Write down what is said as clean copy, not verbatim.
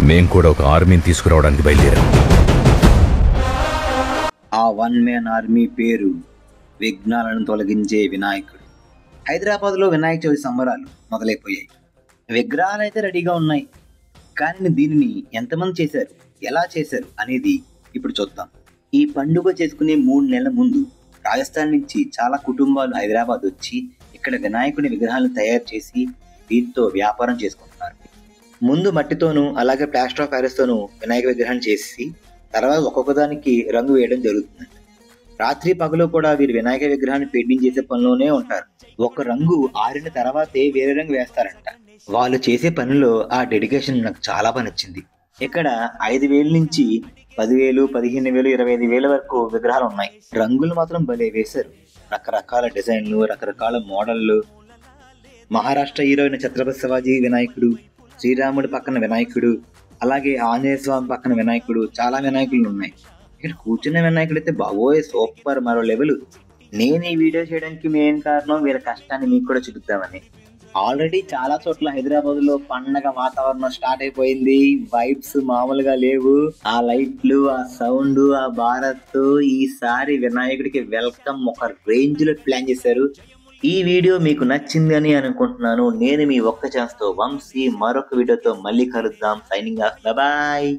మేం కూడా ఒక ఆర్మీని తీసుకురావడానికి బయలుదేరాం. ఆ వన్ మ్యాన్ ఆర్మీ పేరు విఘ్నాలను తొలగించే వినాయకుడు. హైదరాబాద్లో వినాయక చవితి సంబరాలు మొదలైపోయాయి. విగ్రహాలు అయితే రెడీగా ఉన్నాయి, కానీ దీనిని ఎంతమంది చేశారు, ఎలా చేశారు అనేది ఇప్పుడు చూద్దాం. ఈ పండుగ చేసుకునే 3 నెలల ముందు రాజస్థాన్ నుంచి చాలా కుటుంబాలు హైదరాబాద్ వచ్చి ఇక్కడ వినాయకుడి విగ్రహాలను తయారు చేసి దీంతో వ్యాపారం చేసుకుంటున్నారు. ముందు మట్టితోనూ అలాగే ప్లాస్టర్ ఆఫ్ ప్యారిస్తోనూ వినాయక విగ్రహాన్ని చేసి తర్వాత ఒక్కొక్క దానికి రంగు వేయడం జరుగుతుంది. రాత్రి పగలు కూడా వీరు వినాయక విగ్రహాన్ని పెయింటింగ్ చేసే పనిలోనే ఉంటారు. ఒక రంగు ఆరిన తర్వాతే వేరే రంగు వేస్తారంట. వాళ్ళు చేసే పనిలో ఆ డెడికేషన్ నాకు చాలా బాగా నచ్చింది. ఇక్కడ 5,000 నుంచి 10,000, 15,000, 25,000 వరకు విగ్రహాలు ఉన్నాయి. రంగులు మాత్రం భలే వేశారు. రకరకాల డిజైన్లు, రకరకాల మోడళ్లు. మహారాష్ట్ర హీరోయిన్ ఛత్రపతి శివాజీ వినాయకుడు, శ్రీరాముడి పక్కన వినాయకుడు, అలాగే ఆంజనేయ స్వామి పక్కన వినాయకుడు, చాలా వినాయకులు ఉన్నాయి. ఇక్కడ కూర్చున్న వినాయకుడు అయితే బాబోయ్ సూపర్, మరో లెవెల్. నేను ఈ వీడియో చేయడానికి మెయిన్ కారణం వీళ్ళ కష్టాన్ని మీకు కూడా చూపిద్దామని. ఆల్రెడీ చాలా చోట్ల హైదరాబాద్ లో పండగ వాతావరణం స్టార్ట్ అయిపోయింది. వైబ్స్ మామూలుగా లేవు. ఆ లైట్లు, ఆ సౌండ్, ఆ భారత్, ఈసారి వినాయకుడికి వెల్కమ్ ఒక రేంజ్ లో ప్లాన్ చేశారు. ఈ వీడియో మీకు నచ్చింది అని అనుకుంటున్నాను. నేను మీ ఒక్క ఛాన్స్ తో వంశీ. మరొక వీడియోతో మళ్ళీ కలుద్దాం. Signing off, bye.